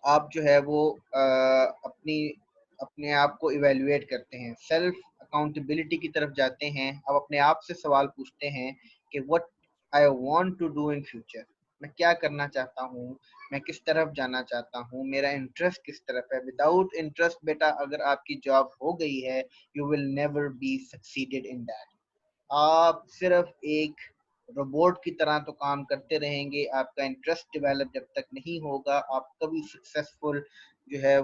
आप जो है वो अपने आप को इवेल्युएट करते हैं, सेल्फ अकाउंटेबिलिटी की तरफ जाते हैं। आप अपने आप से सवाल पूछते हैं कि what I want to do in future, मैं क्या करना चाहता हूँ, मैं किस तरफ जाना चाहता हूँ, मेरा इंटरेस्ट किस तरफ है। विदाउट इंटरेस्ट बेटा अगर आपकी जॉब हो गई है, you will never be succeeded in that. आप सिर्फ एक रोबोट की तरह तो काम करते रहेंगे, आपका इंटरेस्ट डेवलप जब तक नहीं होगा, आप कभी सक्सेसफुल जो है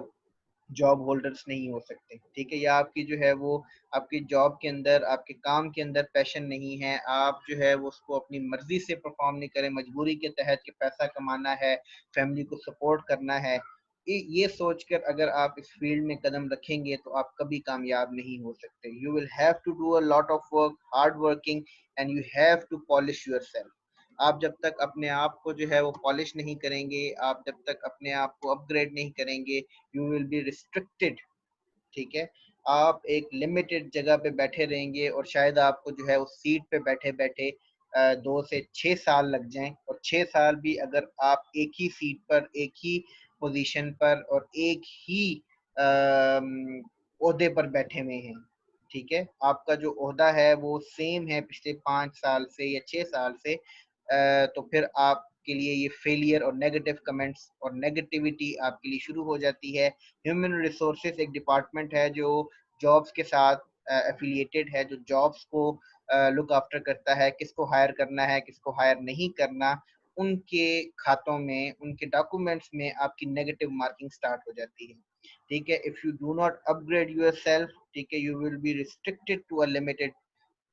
जॉब होल्डर्स नहीं हो सकते। ठीक है, या आपकी जो है वो आपकी जॉब के अंदर, आपके काम के अंदर पैशन नहीं है, आप जो है वो उसको अपनी मर्जी से परफॉर्म नहीं करें, मजबूरी के तहत कि पैसा कमाना है, फैमिली को सपोर्ट करना है, ये सोचकर अगर आप इस फील्ड में कदम रखेंगे तो आप कभी कामयाब नहीं हो सकते। You will have to do a lot of work, hard working, and you have to polish your self. आप जब तक अपने आप को जो है वो पॉलिश नहीं करेंगे, आप जब तक अपने आप को अपग्रेड नहीं करेंगे, यू विल बी रिस्ट्रिक्टेड। ठीक है, आप एक लिमिटेड जगह पे बैठे रहेंगे और शायद आपको जो है उस सीट पे बैठे बैठे 2 से 6 साल लग जाएं, और 6 साल भी अगर आप एक ही सीट पर, एक ही पोजीशन पर और एक ही ओहदे पर बैठे हुए हैं, ठीक है, आपका जो ओहदा है वो सेम है पिछले 5 साल से या 6 साल से, तो फिर आपके लिए ये फेलियर और नेगेटिव कमेंट्स और नेगेटिविटी आपके लिए शुरू हो जाती है। ह्यूमन रिसोर्सेज एक डिपार्टमेंट है जो जॉब्स के साथ एफिलिएटेड है, जो जॉब्स को लुक आफ्टर करता है, किसको हायर करना है, किसको हायर नहीं करना। उनके खातों में, उनके डॉक्यूमेंट्स में आपकी नेगेटिव मार्किंग स्टार्ट हो जाती है। ठीक है, if you do not upgrade your self, ठीक है, you will be restricted to a limited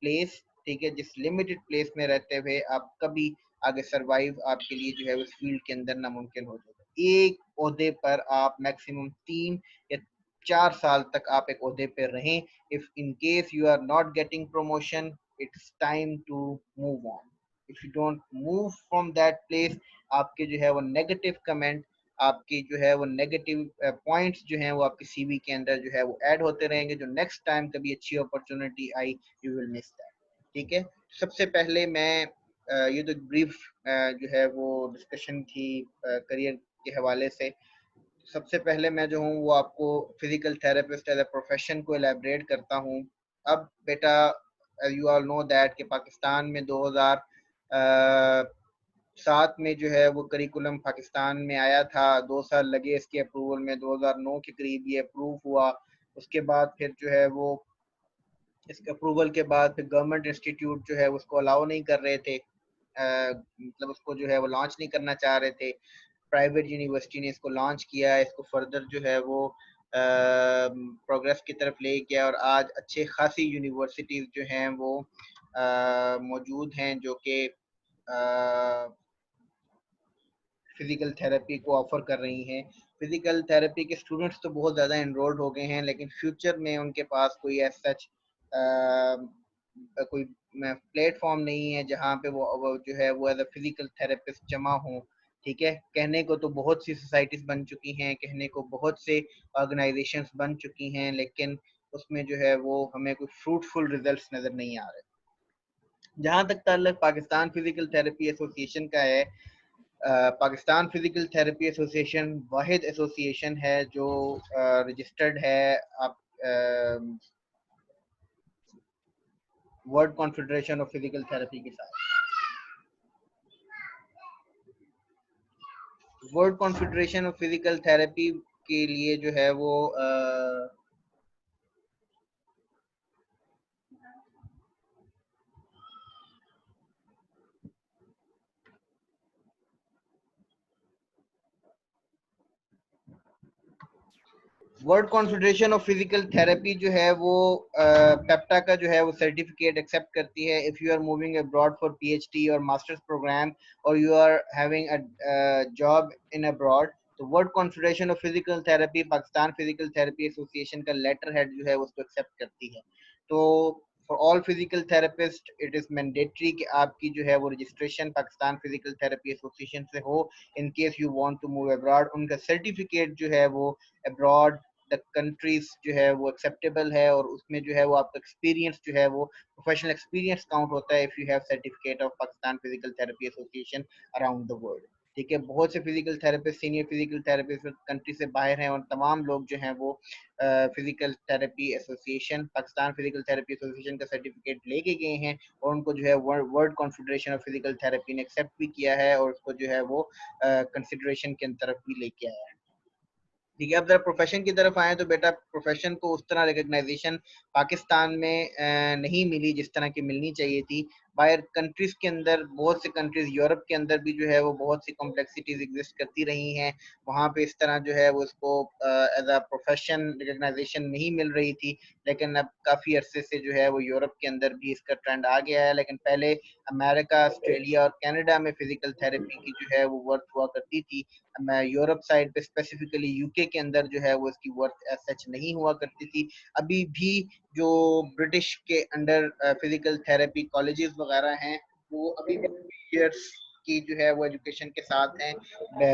place. ठीक है, जिस लिमिटेड प्लेस में रहते हुए आप कभी आगे सरवाइव आपके लिए जो है उस फील्ड के अंदर नामुमकिन हो जाएगा। एक ओहदे पर आप मैक्सिमम 3 या 4 साल तक आप एक ओहदे पर रहें। If in case you are not getting promotion, it's time to move on. If you don't move from that place, आपके जो है वो नेगेटिव कमेंट, आपकी जो है वो नेगेटिव पॉइंट्स जो हैं वो आपकी सीवी के अंदर जो है वो ऐड होते रहेंगे, जो नेक्स्ट टाइम कभी अच्छी opportunity I, you will miss that. ठीक है, सबसे पहले मैं ये तो ब्रीफ जो है वो डिस्कशन थी करियर के हवाले से। सबसे पहले मैं जो हूँ वो आपको physical therapist as a profession को एलैबोरेट करता हूँ। अब बेटा यू ऑल नो दैट कि पाकिस्तान में 2007 में जो है वो करिकुलम पाकिस्तान में आया था। 2 साल लगे इसके अप्रूवल में, 2009 के करीब ये अप्रूव हुआ। उसके बाद फिर जो है वो इसके अप्रूवल के बाद फिर गवर्नमेंट इंस्टीट्यूट जो है उसको अलाउ नहीं कर रहे थे, मतलब उसको जो है वो लॉन्च नहीं करना चाह रहे थे। प्राइवेट यूनिवर्सिटी ने इसको लॉन्च किया, इसको फर्दर जो है वो प्रोग्रेस की तरफ ले गया, और आज अच्छे खासी यूनिवर्सिटीज़ जो हैं वो मौजूद हैं जो कि फिजिकल थेरेपी को ऑफर कर रही हैं। फिजिकल थेरेपी के स्टूडेंट्स तो बहुत ज़्यादा इनरोल्ड हो गए हैं, लेकिन फ्यूचर में उनके पास कोई एज सच कोई प्लेटफॉर्म नहीं है जहाँ पे वो जो है वो एज अ फिजिकल थेरेपिस्ट जमा हो। ठीक है, कहने को तो बहुत सी सोसाइटीज़ बन चुकी हैं, कहने को बहुत से ऑर्गेनाइजेशंस बन चुकी हैं, लेकिन उसमें जो है वो हमें कोई फ्रूटफुल रिजल्ट्स नज़र नहीं आ रहे। जहाँ तक ताल्लुक पाकिस्तान फिजिकल थेरेपी एसोसिएशन का है, पाकिस्तान फिजिकल थेरेपी एसोसिएशन वाहिद एसोसिएशन है जो रजिस्टर्ड है आप world confederation of physical therapy के साथ। World confederation of physical therapy के लिए जो है वो world confederation of physical therapy जो है वो पेप्टा का जो है वो सर्टिफिकेट एक्सेप्ट करती है। If you are moving abroad for PhD और मास्टर्स प्रोग्राम, और you are having a job in abroad, तो world confederation of physical therapy Pakistan physical therapy association का लेटर हेड जो है उसको एक्सेप्ट करती है। तो for all physical therapist it is mandatory कि आपकी जो है वो registration Pakistan physical therapy association से हो। In case you want to move abroad, उनका सर्टिफिकेट जो है वो अब्रॉड द कंट्रीज जो है वो एक्सेप्टेबल है, और उसमें जो है वो आपका एक्सपीरियंस जो है वो प्रोफेशनल एक्सपीरियंस काउंट होता है if you have certificate of Pakistan physical therapy association around the world. ठीक है, बहुत से physical therapist, senior physical therapist country से बाहर हैं और तमाम लोग जो हैं वो physical therapy association, Pakistan physical therapy association का सर्टिफिकेट लेके गए हैं और उनको जो है world confederation of physical therapy ने एक्सेप्ट भी किया है और उसको जो है वो कंसिडरेशन के तरफ भी लेके आया है। ठीक है, अब जरा प्रोफेशन की तरफ आए तो बेटा प्रोफेशन को उस तरह रिकग्नाइजेशन पाकिस्तान में नहीं मिली जिस तरह की मिलनी चाहिए थी। बाहर कंट्रीज के अंदर, बहुत से कंट्रीज यूरोप के अंदर भी जो है वो बहुत सी कॉम्प्लेक्सिटीज एग्जिस्ट करती रही हैं, वहाँ पे इस तरह जो है वो इसको एज अ प्रोफेशन रिकग्नाइजेशन नहीं मिल रही थी। लेकिन अब काफ़ी अरसे से जो है वो यूरोप के अंदर भी इसका ट्रेंड आ गया है। लेकिन पहले अमेरिका, ऑस्ट्रेलिया और कनाडा में फिजिकल थेरेपी की जो है वो वर्थ हुआ करती थी। यूरोप साइड पे स्पेसिफिकली यूके के अंदर जो है वो इसकी वर्थ एज सच नहीं हुआ करती थी। अभी भी जो ब्रिटिश के अंडर फिजिकल थेरेपी कॉलेजेस वगैरह हैं वो अभी भी ईयर्स की जो है वो एजुकेशन के साथ हैं,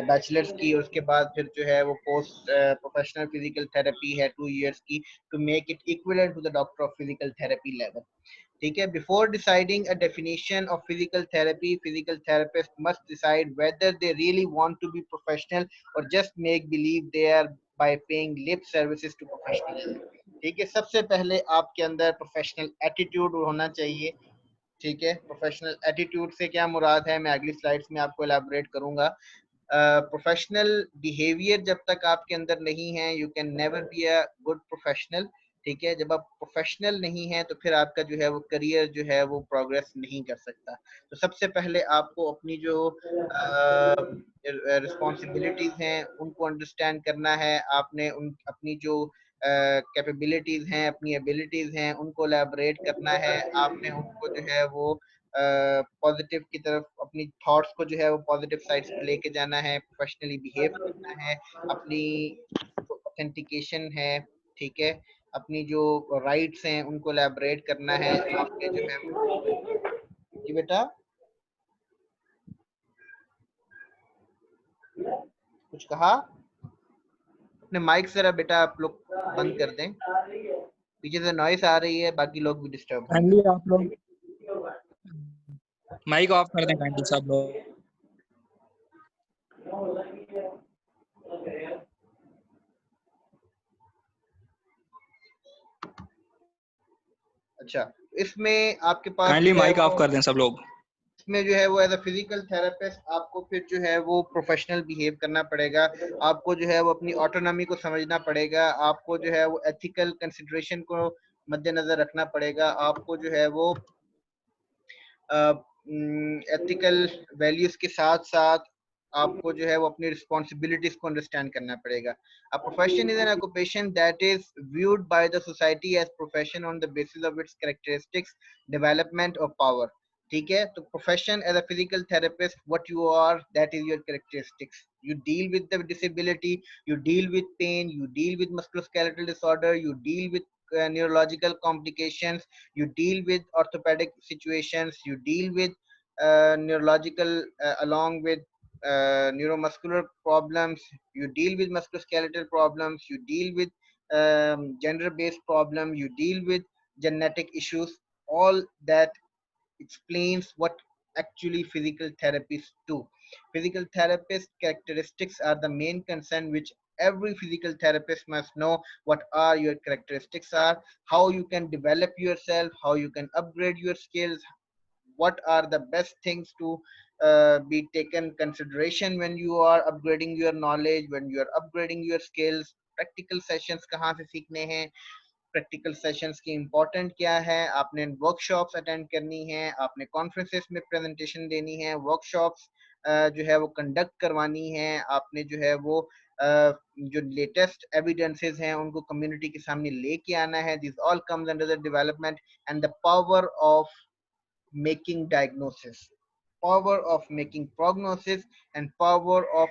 बैचलर्स की, और उसके बाद फिर जो है वो पोस्ट प्रोफेशनल फिजिकल थेरेपी है 2 इयर्स की, to make it equivalent to the doctor of physical therapy level. ठीक है, before deciding a definition of physical therapy, physical therapist must decide whether they really want to be professional और just make believe they are by paying lip services to professionalism. ठीक है, सबसे पहले आपके अंदर professional attitude होना चाहिए। ठीक है, प्रोफेशनल एटीट्यूड से क्या मुराद है मैं अगली स्लाइड्स में आपको एलाबोरेट करूंगा। प्रोफेशनल बिहेवियर जब तक आपके अंदर नहीं है, you can never be a good professional. ठीक है, जब आप प्रोफेशनल नहीं है तो फिर आपका जो है वो करियर जो है वो प्रोग्रेस नहीं कर सकता। तो सबसे पहले आपको अपनी जो रिस्पॉन्सिबिलिटीज हैं उनको अंडरस्टैंड करना है। आपने उन अपनी जो कैपेबिलिटीज हैं, अपनी एबिलिटीज हैं, उनको एलैबोरेट करना है। आपने उनको जो है वो पॉजिटिव की तरफ, अपनी थॉट्स को जो है वो पॉजिटिव साइड्स पे लेके जाना है, प्रोफेशनली बिहेव करना है, अपनी जो ऑथेंटिकेशन है, ठीक है, अपनी जो राइट्स हैं उनको एलैबोरेट करना है। आपने जो है जी बेटा कुछ कहा? अपने माइक जरा बेटा आप लोग बंद कर दें, पीछे से नॉइस आ रही है, बाकी लोग भी डिस्टर्ब होंगे। काइंडली आप लोग माइक ऑफ कर दें काइंडली सब लोग। अच्छा, इसमें आपके पास काइंडली जो है माइक ऑफ वो, कर दें सब लोग। इसमें जो है वो एज अ फिजिकल थेरेपिस्ट आपको फिर जो है वो प्रोफेशनल बिहेव करना पड़ेगा। आपको जो है वो अपनी ऑटोनॉमी को समझना पड़ेगा। आपको जो है वो एथिकल कंसिडरेशन को मद्देनजर रखना पड़ेगा। आपको जो है वो एथिकल वैल्यूज के साथ साथ आपको जो है वो अपनी रिस्पॉन्सिबिलिटीज को अंडरस्टैंड करना पड़ेगा। A profession is an occupation that is viewed by the society as profession on the basis of its characteristics, development or power. ठीक है, तो profession as a physical therapist what you are, that is your characteristics. You deal with the disability, you deal with pain, you deal with musculoskeletal disorder, you deal with neurological complications, you deal with orthopedic situations, you deal with neurological along with neuromuscular problems, you deal with musculoskeletal problems, you deal with gender based problem, you deal with genetic issues. All that explains what actually physical therapists do. Physical therapist characteristics are the main concern which every physical therapist must know. What are your characteristics are, how you can develop yourself, how you can upgrade your skills, what are the best things to be taken consideration when you are upgrading your knowledge, when you are upgrading your skills, practical sessions कहाँ से सीखने हैं, practical sessions की important क्या है, आपने workshops attend करनी है, आपने कॉन्फ्रेंसेस में प्रेजेंटेशन देनी है, वर्कशॉप्स जो है वो कंडक्ट करवानी है, आपने जो है वो जो लेटेस्ट एविडेंसेस हैं उनको कम्युनिटी के सामने लेके आना है। This all comes under the development and the power of making diagnosis, power of making prognosis, and power of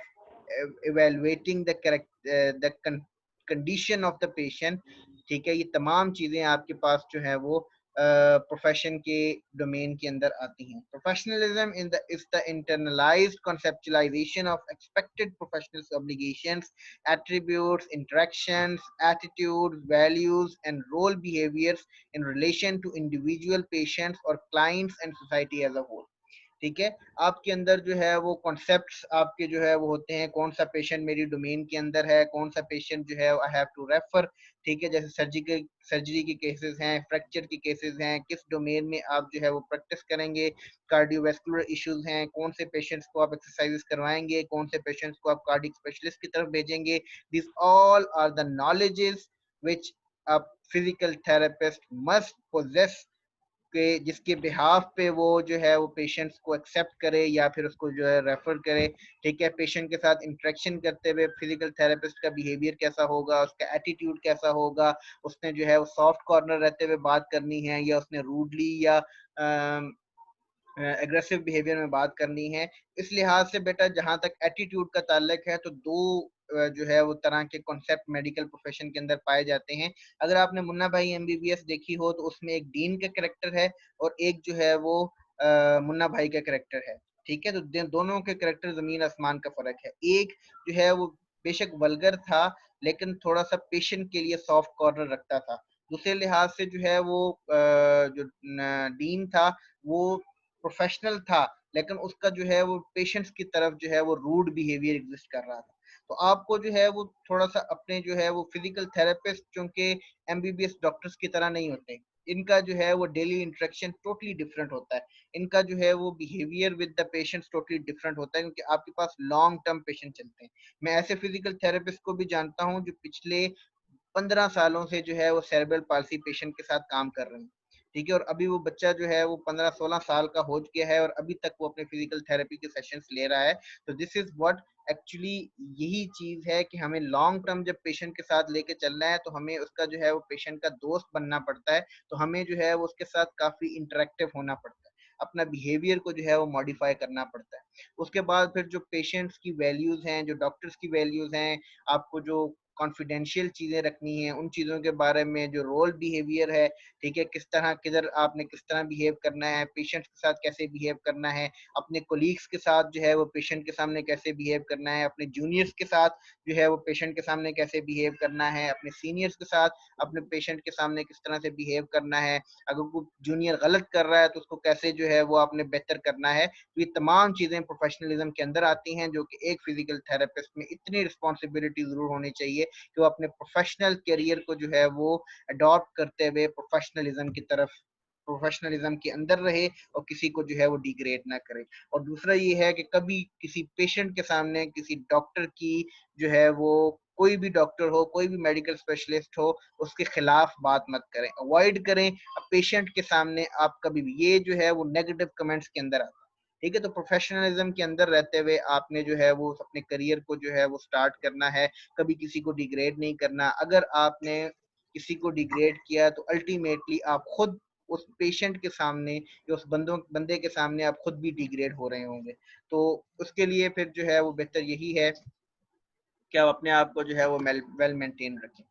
evaluating the correct the condition of the patient। ठीक है, ये तमाम चीजें आपके पास जो है वो प्रोफेशन के डोमेन के अंदर आती हैं। Professionalism in the is the internalised conceptualization of expected professional obligations, attributes, interactions, attitudes, values, and role behaviors in relation to individual patients or clients and society as a whole। ठीक है। आपके अंदर जो है वो कॉन्सेप्ट्स आपके जो है वो होते हैं, कौन सा पेशेंट मेरी डोमेन के अंदर है, कौन सा पेशेंट जो है आई हैव टू रेफर। ठीक है, जैसे सर्जरी के केसेस हैं, फ्रैक्चर के केसेस हैं, किस डोमेन में आप जो है वो प्रैक्टिस करेंगे, कार्डियोवैस्कुलर इश्यूज हैं, कौन से पेशेंट्स को आप एक्सरसाइजेस करवाएंगे, कौन से पेशेंट्स को आप कार्डियक स्पेशलिस्ट की तरफ भेजेंगे। This all are the knowledges which a physical therapist must possess, के जिसके बिहाफ पे वो जो है वो पेशेंट्स को एक्सेप्ट करे या फिर उसको जो है रेफर करे। ठीक है, पेशेंट के साथ इंटरेक्शन करते हुए फिजिकल थेरेपिस्ट का बिहेवियर कैसा होगा, उसका एटीट्यूड कैसा होगा, उसने जो है वो सॉफ्ट कॉर्नर रहते हुए बात करनी है या उसने रूडली या एग्रेसिव बिहेवियर में बात करनी है। इस लिहाज से बेटा जहां तक एटीट्यूड का ताल्लुक है तो दो जो है वो तरह के कॉन्सेप्ट मेडिकल प्रोफेशन के अंदर पाए जाते हैं। अगर आपने मुन्ना भाई एमबीबीएस देखी हो तो उसमें एक डीन का कैरेक्टर है और एक जो है वो मुन्ना भाई का कैरेक्टर है। ठीक है, तो दोनों के कैरेक्टर जमीन आसमान का फर्क है। एक जो है वो बेशक वल्गर था लेकिन थोड़ा सा पेशेंट के लिए सॉफ्ट कॉर्नर रखता था। दूसरे लिहाज से जो है वो जो डीन था वो प्रोफेशनल था लेकिन उसका जो है वो पेशेंट्स की तरफ जो है वो रूड बिहेवियर एग्जिस्ट कर रहा था। तो आपको जो है वो थोड़ा सा अपने जो है वो फिजिकल थेरेपिस्ट चूंकि एमबीबीएस डॉक्टर्स की तरह नहीं होते, इनका जो है वो डेली इंटरेक्शन टोटली डिफरेंट होता है। इनका जो है वो behaviour with the patients totally different होता है क्योंकि आपके पास लॉन्ग टर्म पेशेंट चलते हैं। मैं ऐसे फिजिकल थेरेपिस्ट को भी जानता हूँ जो पिछले 15 सालों से जो है वो सेरेब्रल पाल्सी पेशेंट के साथ काम कर रहे हैं। ठीक है, और अभी वो बच्चा जो है वो 15-16 साल का हो गया है और अभी तक वो अपने फिजिकल थेरेपी के सेशंस ले रहा है। तो दिस इज व्हाट एक्चुअली, यही चीज है कि हमें लॉन्ग टर्म जब पेशेंट के साथ लेके चलना है तो हमें उसका जो है वो पेशेंट का दोस्त बनना पड़ता है। तो हमें जो है वो उसके साथ काफी इंटरेक्टिव होना पड़ता है, अपना बिहेवियर को जो है वो मॉडिफाई करना पड़ता है। उसके बाद फिर जो पेशेंट्स की वैल्यूज हैं, जो डॉक्टर्स की वैल्यूज हैं, आपको जो कॉन्फिडेंशियल चीजें रखनी है, उन चीजों के बारे में जो रोल बिहेवियर है, ठीक है, किस तरह किधर आपने किस तरह बिहेव करना है, पेशेंट के साथ कैसे बिहेव करना है, अपने कोलीग्स के साथ जो है वो पेशेंट के सामने कैसे बिहेव करना है, अपने जूनियर्स के साथ जो है वो पेशेंट के सामने कैसे बिहेव करना है, अपने सीनियर्स के साथ अपने पेशेंट के सामने किस तरह से बिहेव करना है, अगर कोई जूनियर गलत कर रहा है तो उसको कैसे जो है वो आपने बेहतर करना है। तो ये तमाम चीजें प्रोफेशनलिज्म के अंदर आती हैं जो कि एक फिजिकल थेरेपिस्ट में इतनी रिस्पॉन्सिबिलिटी जरूर होनी चाहिए कि वो अपने प्रोफेशनल करियर को जो है वो अडॉप्ट करते हुए प्रोफेशनलिज्म की तरफ, प्रोफेशनलिज्म के अंदर रहे और किसी को जो है वो डिग्रेड ना करे। और दूसरा ये है कि कभी किसी पेशेंट के सामने किसी डॉक्टर की जो है वो, कोई भी डॉक्टर हो, कोई भी मेडिकल स्पेशलिस्ट हो, उसके खिलाफ बात मत करें, अवॉइड करें। पेशेंट के सामने आप कभी भी, ये जो है वो नेगेटिव कमेंट्स के अंदर आता है। ठीक है, तो प्रोफेशनलिज्म के अंदर रहते हुए आपने जो है वो अपने करियर को जो है वो स्टार्ट करना है, कभी किसी को डिग्रेड नहीं करना। अगर आपने किसी को डिग्रेड किया तो अल्टीमेटली आप खुद उस पेशेंट के सामने या उस बंदे के सामने आप खुद भी डिग्रेड हो रहे होंगे। तो उसके लिए फिर जो है वो बेहतर यही है कि आप अपने आप को जो है वो वेल मेंटेन रखें।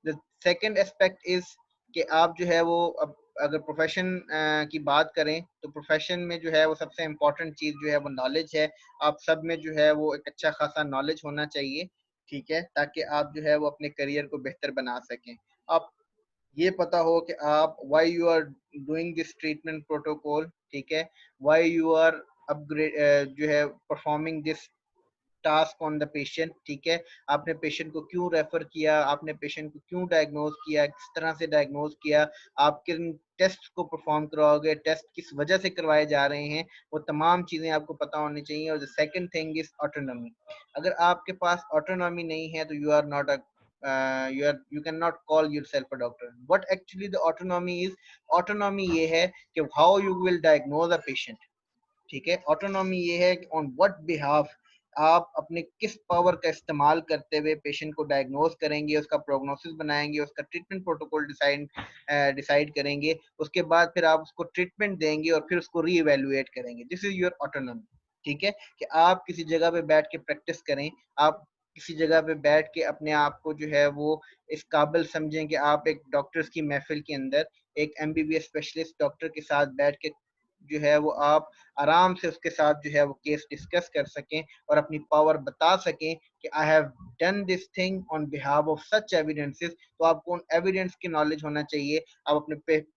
द सेकंड एस्पेक्ट इज कि आप जो है वो, अब अगर प्रोफेशन की बात करें तो प्रोफेशन में जो है वो सबसे इम्पोर्टेंट चीज जो है वो नॉलेज है। आप सब में जो है वो एक अच्छा खासा नॉलेज होना चाहिए। ठीक है, ताकि आप जो है वो अपने करियर को बेहतर बना सकें। आप ये पता हो कि आप why you are doing this treatment protocol, ठीक है, व्हाई यू आर अपग्रेड जो है performing this task on the patient. ठीक है, आपने पेशेंट को क्यों रेफर किया, आपने पेशेंट को क्यों डायग्नोज किया, किस तरह से डायग्नोज किया, आप किन टेस्ट को परफॉर्म करवाओगे, टेस्ट किस वजह से करवाए जा रहे हैं, वो तमाम चीजें आपको पता होनी चाहिए। और the second thing is autonomy. अगर आपके पास ऑटोनॉमी नहीं है तो you are not a you cannot call yourself a doctor. What actually the autonomy is, autonomy ये है कि how you will diagnose a patient। ठीक है, ऑटोनॉमी ये है कि ऑन व्हाट बिहाफ आप अपने किस पावर का इस्तेमाल करते हुए पेशेंट को डायग्नोज करेंगे, उसका प्रोग्नोसिस बनाएंगे, उसका ट्रीटमेंट प्रोटोकॉल डिसाइड करेंगे, उसके बाद फिर आप उसको ट्रीटमेंट देंगे और फिर उसको री इवेल्युएट करेंगे। This is your autonomy. ठीक है, कि आप किसी जगह पे बैठ के प्रैक्टिस करें, आप किसी जगह पे बैठ के अपने आप को जो है वो इस काबिल समझें कि आप एक डॉक्टर्स की महफिल के अंदर एक एमबीबीएस स्पेशलिस्ट डॉक्टर के साथ बैठ के जो है वो आप आराम से उसके साथ जो है वो केस डिस्कस कर सकें और अपनी पावर बता सकें कि I have done this thing on behalf of such evidences. तो आपको उन एविडेंस की नॉलेज होना चाहिए। आप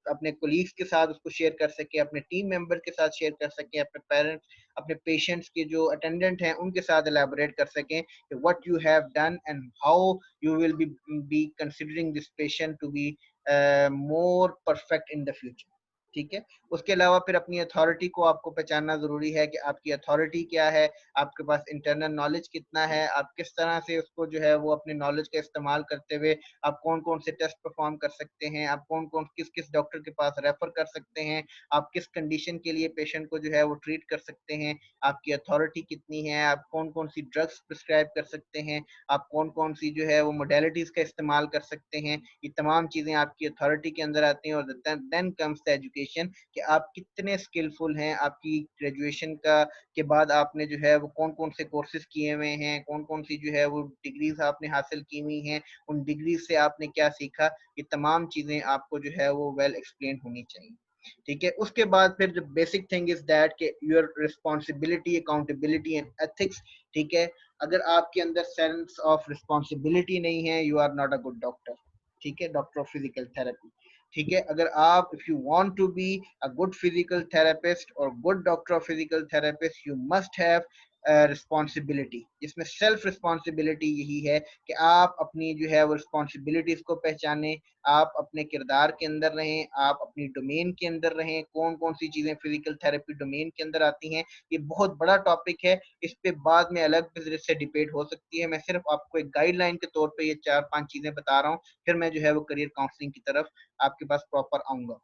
अपने कोलीग्स के साथ उसको शेयर कर सकें, अपने टीम मेंबर के साथ शेयर कर सकें, अपने पेरेंट्स, अपने पेशेंट्स के जो अटेंडेंट हैं उनके साथ एलैबोरेट कर सकें कि what you have done and how you will be considering this patient to be more perfect in the future. ठीक है। उसके अलावा फिर अपनी अथॉरिटी को आपको पहचानना जरूरी है कि आपकी अथॉरिटी क्या है, आपके पास इंटरनल नॉलेज कितना है, आप किस तरह से उसको जो है वो अपने नॉलेज का इस्तेमाल करते हुए आप कौन कौन से टेस्ट परफॉर्म कर सकते हैं, आप कौन कौन किस किस डॉक्टर के पास रेफर कर सकते हैं, आप किस कंडीशन के लिए पेशेंट को जो है वो ट्रीट कर सकते हैं, आपकी अथॉरिटी कितनी है, आप कौन कौन सी ड्रग्स प्रिस्क्राइब कर सकते हैं, आप कौन कौन सी जो है वो मोडेलिटीज का इस्तेमाल कर सकते हैं। ये तमाम चीजें आपकी अथॉरिटी के अंदर आती हैं। और देन कम्स द एजुकेशन कि आप कितने स्किलफुल हैं। आपकी ग्रेजुएशन का के बाद आपने जो है वो कौन कौन से कोर्सेज किए हुए हैं, कौन कौन सी जो है वो डिग्रीज आपने हासिल की हुई हैं, उन डिग्रीज से आपने क्या सीखा, ये तमाम चीजें आपको जो है वो वेल एक्सप्लेन होनी चाहिए। ठीक है। उसके बाद फिर जो बेसिक थिंग इज दैट के your responsibility, accountability and ethics. ठीक है। अगर आपके अंदर सेंस ऑफ रिस्पॉन्सिबिलिटी नहीं है, you are not a good doctor. ठीक है। Doctor of physical therapy. ठीक है। अगर आप if you want to be a good physical therapist और good doctor of physical therapist, you must have responsibility. जिसमें सेल्फ रिस्पॉन्सिबिलिटी यही है कि आप अपनी जो है वो रिस्पॉन्सिबिलिटीज को पहचाने, आप अपने किरदार के अंदर रहें, आप अपनी डोमेन के अंदर रहें। कौन कौन सी चीजें फिजिकल थेरेपी डोमेन के अंदर आती हैं, ये बहुत बड़ा टॉपिक है। इस पे बाद में अलग से डिबेट हो सकती है। मैं सिर्फ आपको एक गाइडलाइन के तौर पे ये 4-5 चीजें बता रहा हूँ, फिर मैं जो है वो करियर काउंसलिंग की तरफ आपके पास प्रॉपर आऊंगा।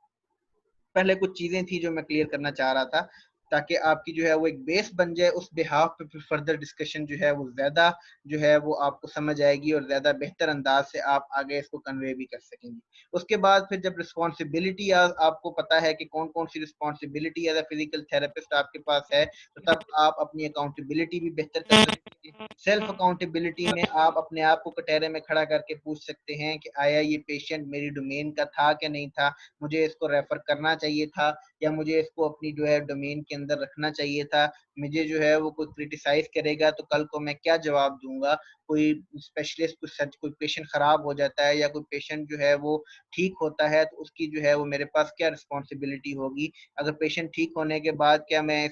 पहले कुछ चीजें थी जो मैं क्लियर करना चाह रहा था, ताकि आपकी जो है वो एक बेस बन जाए। उस बिहाफ पे फिर फर्दर डिस्कशन जो है वो ज्यादा जो है वो आपको समझ आएगी और ज्यादा बेहतर अंदाज से आप आगे इसको कन्वे भी कर सकेंगे। उसके बाद फिर जब रिस्पॉन्सिबिलिटी आपको पता है कि कौन कौन सी responsibility as a physical therapist आपके पास है, तो तब आप अपनी अकाउंटेबिलिटी भी बेहतर कर सकते हैं। सेल्फ अकाउंटेबिलिटी में आप अपने आप को कटहरे में खड़ा करके पूछ सकते हैं कि आया ये पेशेंट मेरी डोमेन का था कि नहीं था, मुझे इसको रेफर करना चाहिए था या मुझे इसको अपनी जो है डोमेन के अंदर रखना चाहिए था। मुझे जो है वो कोई क्रिटिसाइज करेगा तो कल को मैं क्या जवाब दूंगा। कोई स्पेशलिस्ट कोई पेशेंट खराब हो जाता है या कोई पेशेंट जो है वो ठीक होता है तो उसकी जो है वो मेरे पास क्या रिस्पॉन्सिबिलिटी होगी। अगर पेशेंट ठीक होने के बाद क्या मैं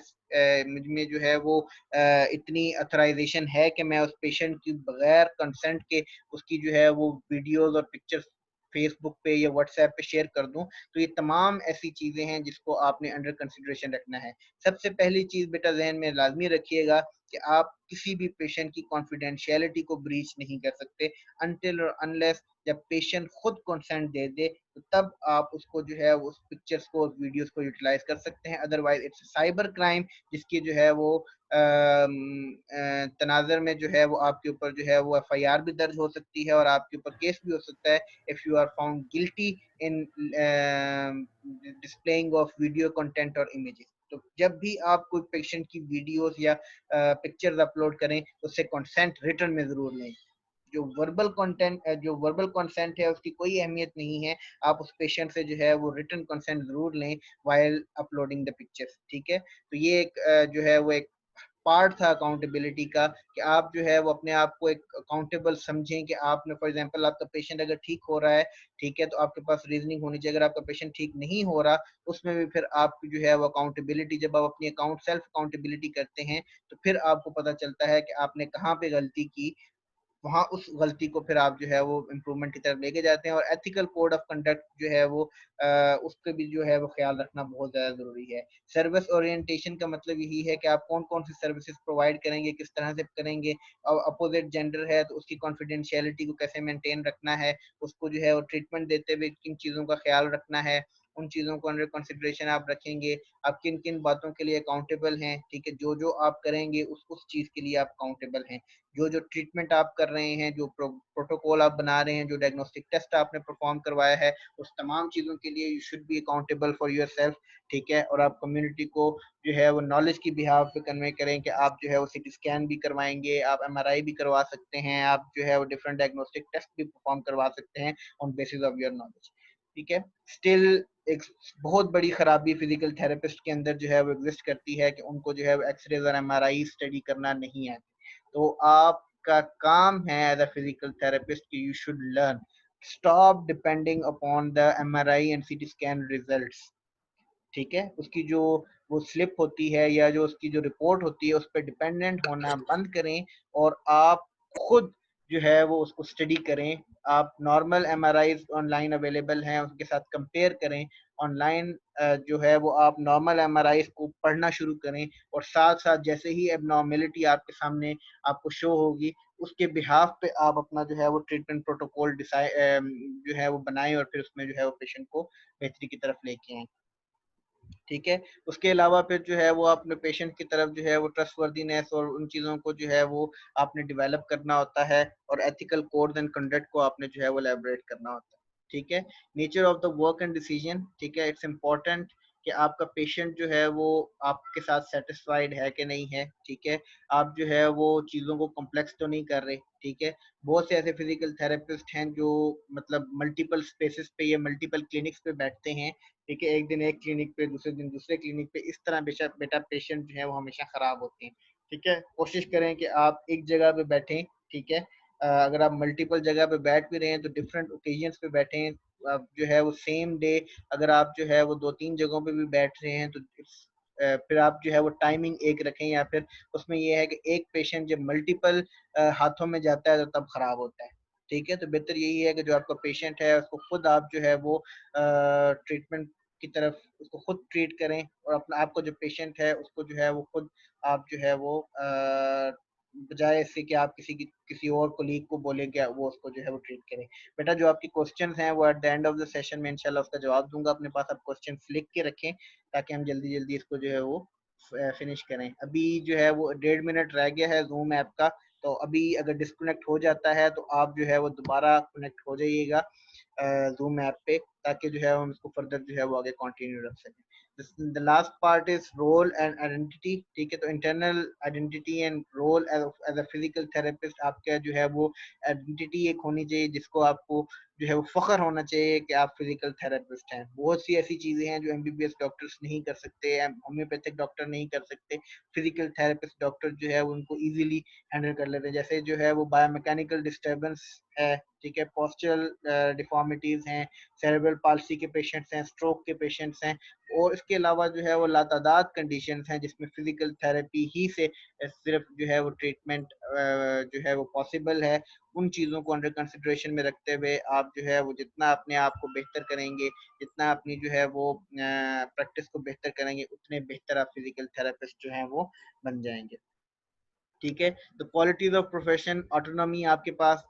मुझ में जो है वो इतनी अथराइजेशन है कि मैं उस पेशेंट की बगैर कंसेंट के उसकी जो है वो वीडियोस और पिक्चर्स फेसबुक पे या व्हाट्सएप पे शेयर कर दूं। तो ये तमाम ऐसी चीजें हैं जिसको आपने अंडर कंसिडरेशन रखना है। सबसे पहली चीज बेटा जहन में लाजमी रखिएगा कि आप किसी भी पेशेंट की कॉन्फिडेंशियलिटी को ब्रीच नहीं कर सकते अनटिल और अनलेस जब पेशेंट खुद कंसेंट दे दे, तो तब आप उसको जो है उस पिक्चर्स को उस वीडियोस को यूटिलाइज कर सकते हैं। अदरवाइज इट्स साइबर क्राइम, जिसकी जो है वो तनाजर में जो है वो आपके ऊपर जो है वो एफआईआर भी दर्ज हो सकती है और आपके ऊपर केस भी हो सकता है if you are found guilty in displaying of video content और इमेजेस। तो जब भी आप कोई पेशेंट की वीडियोस या पिक्चर्स अपलोड करें तो उससे कंसेंट रिटर्न में जरूर लें। जो वर्बल कंसेंट है उसकी कोई अहमियत नहीं है। आप उस पेशेंट से जो है वो रिटर्न कंसेंट जरूर लें वाइल अपलोडिंग द पिक्चर्स। ठीक है। तो ये एक जो है वो एक पार्ट था अकाउंटेबिलिटी का कि आप जो है वो अपने आप को एक अकाउंटेबल समझें कि आपने फॉर एग्जांपल आपका पेशेंट अगर ठीक हो रहा है, ठीक है, तो आपके पास रीजनिंग होनी चाहिए। अगर आपका पेशेंट ठीक नहीं हो रहा, उसमें भी फिर आपकी जो है वो अकाउंटेबिलिटी, जब आप अपनी अकाउंट सेल्फ अकाउंटेबिलिटी करते हैं तो फिर आपको पता चलता है कि आपने कहाँ पे गलती की, वहाँ उस गलती को फिर आप जो है वो इम्प्रूवमेंट की तरफ लेके जाते हैं। और एथिकल कोड ऑफ कंडक्ट जो है वो उसके भी जो है वो ख्याल रखना बहुत ज़्यादा ज़रूरी है। सर्विस ओरिएंटेशन का मतलब यही है कि आप कौन कौन सी सर्विसेज प्रोवाइड करेंगे, किस तरह से करेंगे। और अपोजिट जेंडर है तो उसकी कॉन्फिडेंशियलिटी को कैसे मेंटेन रखना है, उसको जो है वो ट्रीटमेंट देते हुए किन चीज़ों का ख्याल रखना है, उन चीज़ों को अंडर कंसिडरेशन आप रखेंगे। आप किन किन बातों के लिए अकाउंटेबल हैं, ठीक है, जो जो आप करेंगे उस चीज़ के लिए आप अकाउंटेबल हैं। जो जो ट्रीटमेंट आप कर रहे हैं, जो प्रोटोकॉल आप बना रहे हैं, जो डायग्नोस्टिक टेस्ट आपने परफॉर्म करवाया है, उस तमाम चीज़ों के लिए you should be accountable for your self. ठीक है। और आप कम्युनिटी को जो है वो नॉलेज की बिहाफ पे कन्वे करें कि आप जो है वो सीटी स्कैन भी करवाएंगे, आप एमआरआई भी करवा सकते हैं, आप जो है वो डिफरेंट डायग्नोस्टिक टेस्ट भी परफॉर्म करवा सकते हैं on basis of your knowledge. ठीक है। स्टिल एक बहुत बड़ी खराबी फिजिकल थेरेपिस्ट के अंदर जो है वो एग्जिस्ट करती है कि उनको जो है वो एक्सरेज और एमआरआई स्टडी करना नहीं आती। तो आपका काम है एज अ फिजिकल थेरेपिस्ट कि you should learn, stop depending upon the MRI and CT scan results. ठीक है, उसकी जो वो स्लिप होती है या जो उसकी जो रिपोर्ट होती है उस पर डिपेंडेंट होना बंद करें और आप खुद जो है वो उसको स्टडी करें। आप नॉर्मल एमआरआई ऑनलाइन अवेलेबल हैं, उसके साथ कंपेयर करें। ऑनलाइन जो है वो आप नॉर्मल एमआरआई को पढ़ना शुरू करें और साथ साथ जैसे ही एबनॉर्मेलिटी आपके सामने आपको शो होगी उसके बिहाफ पे आप अपना जो है वो ट्रीटमेंट प्रोटोकॉल डिसाइड जो है वो बनाएं और फिर उसमें जो है वो पेशेंट को बेहतरी की तरफ लेके आए। ठीक है, उसके अलावा फिर जो है वो अपने पेशेंट की तरफ जो है वो ट्रस्टवर्दीनेस और उन चीज़ों को जो है वो आपने डेवलप करना होता है और एथिकल कोड्स एंड कंडक्ट को आपने जो है वो एलैबोरेट करना होता है। ठीक है, nature of the work and decision. ठीक है, इट्स इम्पोर्टेंट कि आपका पेशेंट जो है वो आपके साथ सेटिस्फाइड है कि नहीं है। ठीक है, आप जो है वो चीज़ों को कॉम्प्लेक्स तो नहीं कर रहे। ठीक है, बहुत से ऐसे फिजिकल थेरेपिस्ट हैं जो मतलब मल्टीपल स्पेसिस पे या मल्टीपल क्लिनिक्स पे बैठते हैं। ठीक है, एक दिन एक क्लिनिक पे, दूसरे दिन दूसरे क्लिनिक पे, इस तरह बेटा पेशेंट जो है वो हमेशा खराब होते हैं। ठीक है, कोशिश करें कि आप एक जगह पे बैठें। ठीक है, अगर आप मल्टीपल जगह पे बैठ भी रहे हैं तो डिफरेंट ओकेजन्स पे बैठें। आप जो है वो सेम डे अगर आप जो है वो 2-3 जगहों पे भी बैठ रहे हैं तो फिर आप जो है वो टाइमिंग एक रखें, या फिर उसमें ये है कि एक पेशेंट जब मल्टीपल हाथों में जाता है तो तब खराब होता है। ठीक है, तो बेहतर यही है कि जो आपका पेशेंट है उसको खुद आप जो है वो ट्रीटमेंट की तरफ उसको खुद ट्रीट करें और अपना आपको जो पेशेंट है उसको जो है वो खुद आप जो है वो बजाय इससे कि आप किसी और कोलीग को बोले कि वो उसको जो है वो ट्रीट करें। बेटा जो आपकी क्वेश्चंस हैं वो at the end of the session में इंशाल्लाह उसका जवाब दूंगा। अपने पास आप क्वेश्चंस लिख के रखें ताकि हम जल्दी जल्दी इसको जो है वो फिनिश करें। अभी जो है वो 1.5 मिनट रह गया है जूम ऐप का, तो अभी अगर डिस्कनेक्ट हो जाता है तो आप जो है वो दोबारा कनेक्ट हो जाइएगा जूम ऐप पे, ताकि जो है हम इसको फर्दर जो है वो आगे कंटिन्यू रख सकें। The last part is role and identity. ठीक है, तो internal identity and role as a physical therapist आपका जो है वो आइडेंटिटी एक होनी चाहिए जिसको आपको जो है वो फख्र होना चाहिए कि आप फिजिकल थेरेपिस्ट हैं। बहुत सी ऐसी चीजें हैं जो एमबीबीएस डॉक्टर्स नहीं कर सकते, होम्योपैथिक डॉक्टर नहीं कर सकते, फिजिकल थेरेपिस्ट डॉक्टर जो है उनको इजीली हैंडल कर लेते हैं। जैसे जो है वो बायोमैकेनिकल डिस्टर्बेंस है, ठीक है, पोस्चरल डिफॉर्मिटीज हैं, सेरेब्रल पाल्सी के पेशेंट्स हैं, स्ट्रोक के पेशेंट्स हैं, और इसके अलावा जो है वो लातादाद कंडीशंस हैं जिसमें फिजिकल थेरेपी ही से सिर्फ जो है वो ट्रीटमेंट जो है वो पॉसिबल है। उन चीज़ों को अंडर कंसिडरेशन में रखते हुए आप जो है वो जितना अपने आप को बेहतर करेंगे, जितना अपनी जो है वो प्रैक्टिस को बेहतर करेंगे, उतने बेहतर आप फिजिकल थेरेपिस्ट जो हैं वो बन जाएंगे। ठीक है, तो क्वालिटीज ऑफ प्रोफेशन, ऑटोनॉमी आपके पास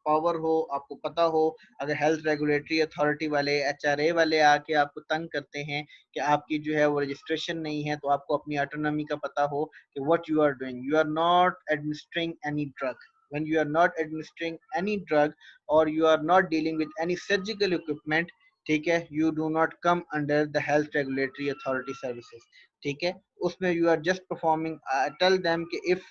पावर हो, आपको पता हो। अगर हेल्थ रेगुलेटरी अथॉरिटी वाले, एचआरए वाले आके आपको तंग करते हैं कि आपकी जो है वो रजिस्ट्रेशन नहीं है, तो आपको अपनी ऑटोनॉमी का पता हो कि what you are doing. You are not administering any drug. when you are not administering any drug or you are not dealing with any surgical equipment, ठीक है, you do not come under the health regulatory authority services। ठीक है, उसमें you are just performing, tell them कि if